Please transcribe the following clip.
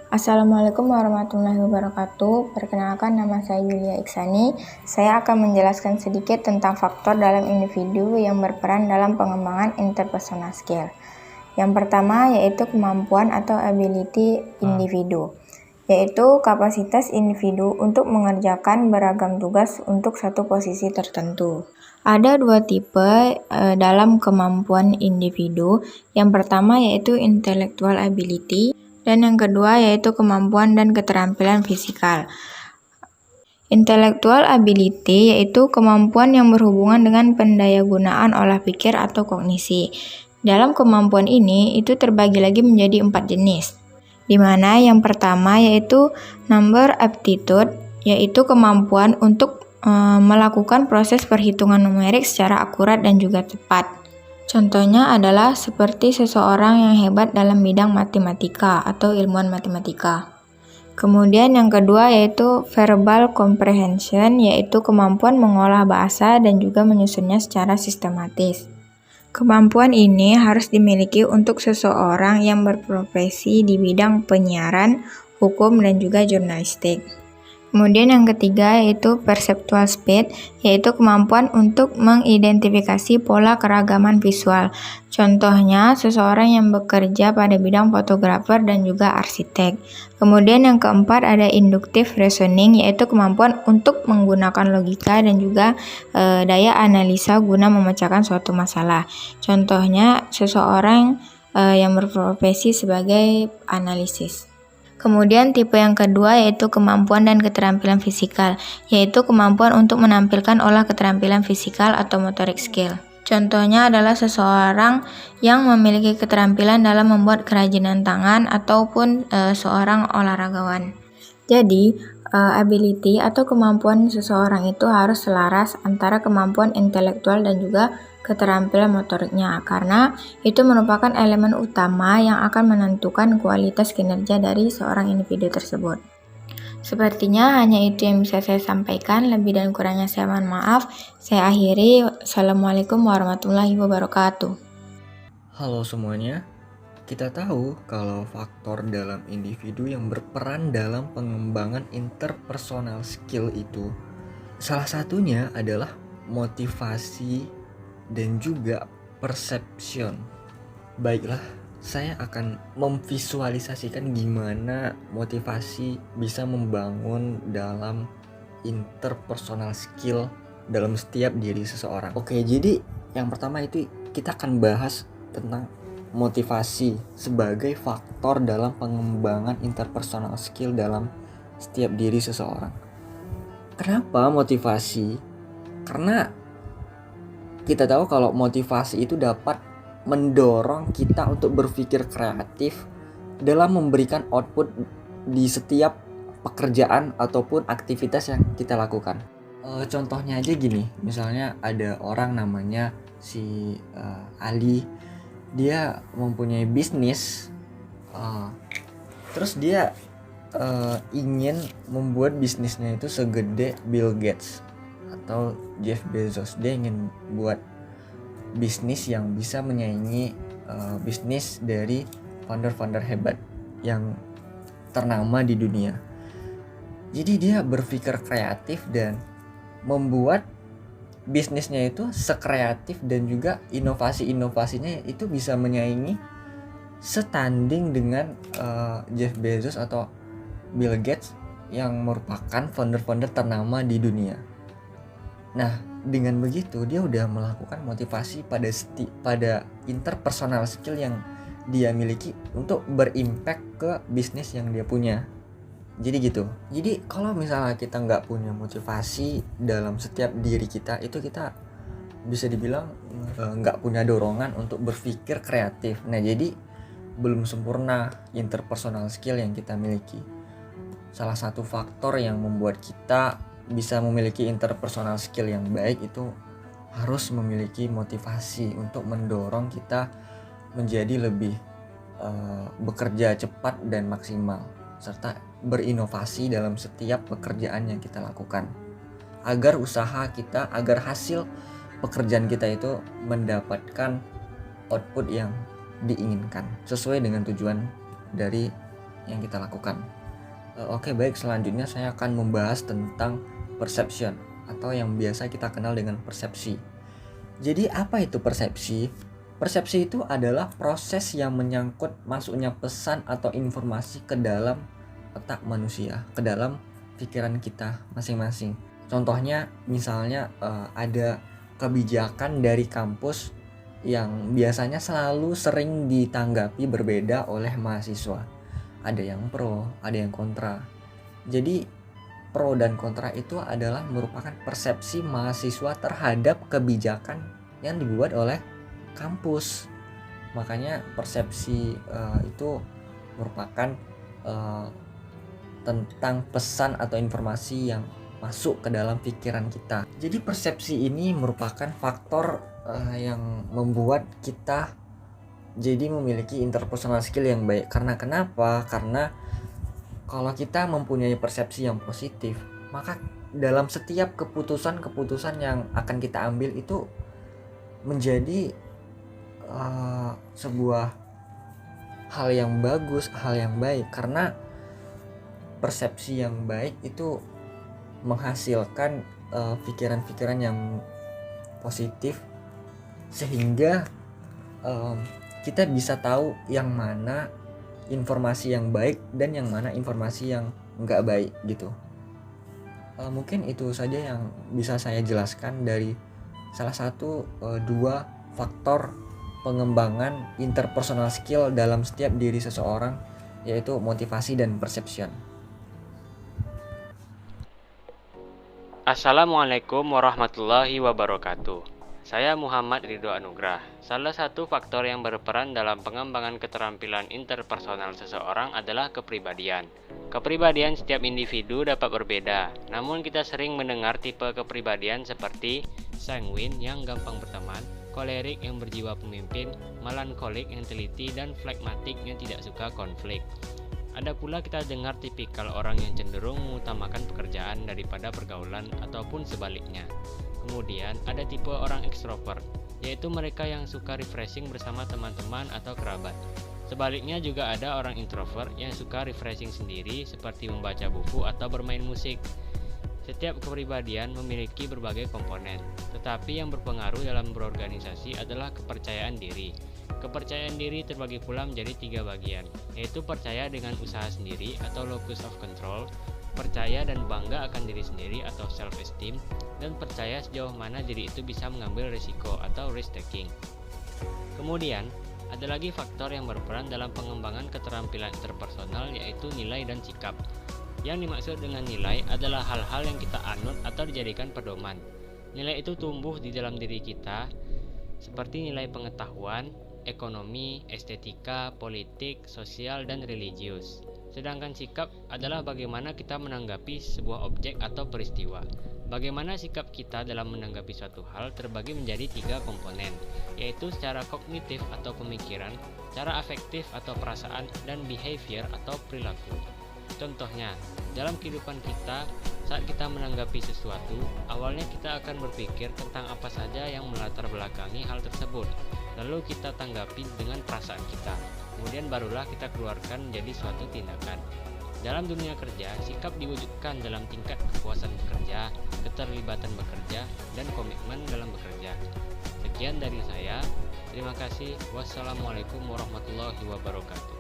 Assalamualaikum warahmatullahi wabarakatuh. Perkenalkan, nama saya Yulia Iksani. Saya akan menjelaskan sedikit tentang faktor dalam individu yang berperan dalam pengembangan interpersonal skill. Yang pertama yaitu kemampuan atau ability individu, yaitu kapasitas individu untuk mengerjakan beragam tugas untuk satu posisi tertentu. Ada dua tipe dalam kemampuan individu. Yang pertama yaitu intellectual ability, dan yang kedua yaitu kemampuan dan keterampilan fisikal. Intellectual ability yaitu kemampuan yang berhubungan dengan pendayagunaan olah pikir atau kognisi. Dalam kemampuan ini, itu terbagi lagi menjadi 4 jenis, di mana yang pertama yaitu number aptitude, yaitu kemampuan untuk melakukan proses perhitungan numerik secara akurat dan juga tepat. Contohnya adalah seperti seseorang yang hebat dalam bidang matematika atau ilmuwan matematika. Kemudian yang kedua yaitu verbal comprehension, yaitu kemampuan mengolah bahasa dan juga menyusunnya secara sistematis. Kemampuan ini harus dimiliki untuk seseorang yang berprofesi di bidang penyiaran, hukum, dan juga jurnalistik. Kemudian yang ketiga yaitu perceptual speed, yaitu kemampuan untuk mengidentifikasi pola keragaman visual. Contohnya seseorang yang bekerja pada bidang fotografer dan juga arsitek. Kemudian yang keempat ada inductive reasoning, yaitu kemampuan untuk menggunakan logika dan juga daya analisa guna memecahkan suatu masalah. Contohnya seseorang yang berprofesi sebagai analisis. Kemudian tipe yang kedua yaitu kemampuan dan keterampilan fisikal, yaitu kemampuan untuk menampilkan olah keterampilan fisikal atau motoric skill. Contohnya adalah seseorang yang memiliki keterampilan dalam membuat kerajinan tangan ataupun seorang olahragawan. Jadi, ability atau kemampuan seseorang itu harus selaras antara kemampuan intelektual dan juga keterampilan motoriknya, karena itu merupakan elemen utama yang akan menentukan kualitas kinerja dari seorang individu tersebut. Sepertinya hanya itu yang bisa saya sampaikan, lebih dan kurangnya saya mohon maaf. Saya akhiri. Assalamualaikum warahmatullahi wabarakatuh. Halo semuanya, kita tahu kalau faktor dalam individu yang berperan dalam pengembangan interpersonal skill itu salah satunya adalah motivasi dan juga perception. Baiklah, saya akan memvisualisasikan gimana motivasi bisa membangun dalam interpersonal skill dalam setiap diri seseorang. Oke, jadi yang pertama itu kita akan bahas tentang motivasi sebagai faktor dalam pengembangan interpersonal skill dalam setiap diri seseorang. Kenapa motivasi? Karena kita tahu kalau motivasi itu dapat mendorong kita untuk berpikir kreatif dalam memberikan output di setiap pekerjaan ataupun aktivitas yang kita lakukan. Contohnya aja gini, misalnya ada orang namanya si Ali, dia mempunyai bisnis, terus dia ingin membuat bisnisnya itu segede Bill Gates atau Jeff Bezos. Dia ingin buat bisnis yang bisa menyaingi bisnis dari founder-founder hebat yang ternama di dunia. Jadi dia berpikir kreatif dan membuat bisnisnya itu sekreatif dan juga inovasi-inovasinya itu bisa menyaingi setanding dengan Jeff Bezos atau Bill Gates yang merupakan founder-founder ternama di dunia. Nah, dengan begitu dia udah melakukan motivasi pada interpersonal skill yang dia miliki untuk berimpact ke bisnis yang dia punya. Jadi gitu. Jadi kalau misalnya kita nggak punya motivasi dalam setiap diri kita, itu kita bisa dibilang nggak punya dorongan untuk berpikir kreatif. Nah, jadi belum sempurna interpersonal skill yang kita miliki. Salah satu faktor yang membuat kita bisa memiliki interpersonal skill yang baik itu harus memiliki motivasi untuk mendorong kita menjadi lebih bekerja cepat dan maksimal, serta berinovasi dalam setiap pekerjaan yang kita lakukan, agar usaha kita, agar hasil pekerjaan kita itu mendapatkan output yang diinginkan sesuai dengan tujuan dari yang kita lakukan. Oke, baik, selanjutnya saya akan membahas tentang perception atau yang biasa kita kenal dengan persepsi. Jadi apa itu persepsi? Persepsi itu adalah proses yang menyangkut masuknya pesan atau informasi ke dalam otak manusia, ke dalam pikiran kita masing-masing. Contohnya misalnya ada kebijakan dari kampus yang biasanya selalu sering ditanggapi berbeda oleh mahasiswa. Ada yang pro, ada yang kontra. Jadi pro dan kontra itu adalah merupakan persepsi mahasiswa terhadap kebijakan yang dibuat oleh kampus. Makanya persepsi itu merupakan tentang pesan atau informasi yang masuk ke dalam pikiran kita. Jadi persepsi ini merupakan faktor yang membuat kita jadi memiliki interpersonal skill yang baik. Karena kenapa? Karena kalau kita mempunyai persepsi yang positif, maka dalam setiap keputusan yang akan kita ambil itu menjadi sebuah hal yang bagus, hal yang baik. Karena persepsi yang baik itu menghasilkan pikiran-pikiran yang positif, sehingga kita bisa tahu yang mana informasi yang baik dan yang mana informasi yang enggak baik gitu. Mungkin itu saja yang bisa saya jelaskan dari salah satu dua faktor pengembangan interpersonal skill dalam setiap diri seseorang, yaitu motivasi dan perception. Assalamualaikum warahmatullahi wabarakatuh. Saya Muhammad Ridho Anugrah. Salah satu faktor yang berperan dalam pengembangan keterampilan interpersonal seseorang adalah kepribadian. Kepribadian setiap individu dapat berbeda, namun kita sering mendengar tipe kepribadian seperti sanguin yang gampang berteman, kolerik yang berjiwa pemimpin, melankolik yang teliti, dan flekmatik yang tidak suka konflik. Ada pula kita dengar tipikal orang yang cenderung mengutamakan pekerjaan daripada pergaulan ataupun sebaliknya. Kemudian ada tipe orang ekstrovert, yaitu mereka yang suka refreshing bersama teman-teman atau kerabat. Sebaliknya juga ada orang introvert yang suka refreshing sendiri seperti membaca buku atau bermain musik. Setiap kepribadian memiliki berbagai komponen, tetapi yang berpengaruh dalam berorganisasi adalah kepercayaan diri. Kepercayaan diri terbagi pula menjadi 3 bagian, yaitu percaya dengan usaha sendiri atau locus of control, percaya dan bangga akan diri sendiri atau self-esteem, dan percaya sejauh mana diri itu bisa mengambil risiko atau risk taking. Kemudian, ada lagi faktor yang berperan dalam pengembangan keterampilan interpersonal, yaitu nilai dan sikap. Yang dimaksud dengan nilai adalah hal-hal yang kita anut atau dijadikan pedoman. Nilai itu tumbuh di dalam diri kita, seperti nilai pengetahuan, ekonomi, estetika, politik, sosial, dan religius. Sedangkan sikap adalah bagaimana kita menanggapi sebuah objek atau peristiwa. Bagaimana sikap kita dalam menanggapi suatu hal terbagi menjadi 3 komponen, yaitu secara kognitif atau pemikiran, cara afektif atau perasaan, dan behavior atau perilaku. Contohnya, dalam kehidupan kita, saat kita menanggapi sesuatu, awalnya kita akan berpikir tentang apa saja yang melatar belakangi hal tersebut. Lalu kita tanggapi dengan perasaan kita. Kemudian barulah kita keluarkan menjadi suatu tindakan. Dalam dunia kerja, sikap diwujudkan dalam tingkat kepuasan bekerja, keterlibatan bekerja, dan komitmen dalam bekerja. Sekian dari saya. Terima kasih. Wassalamualaikum warahmatullahi wabarakatuh.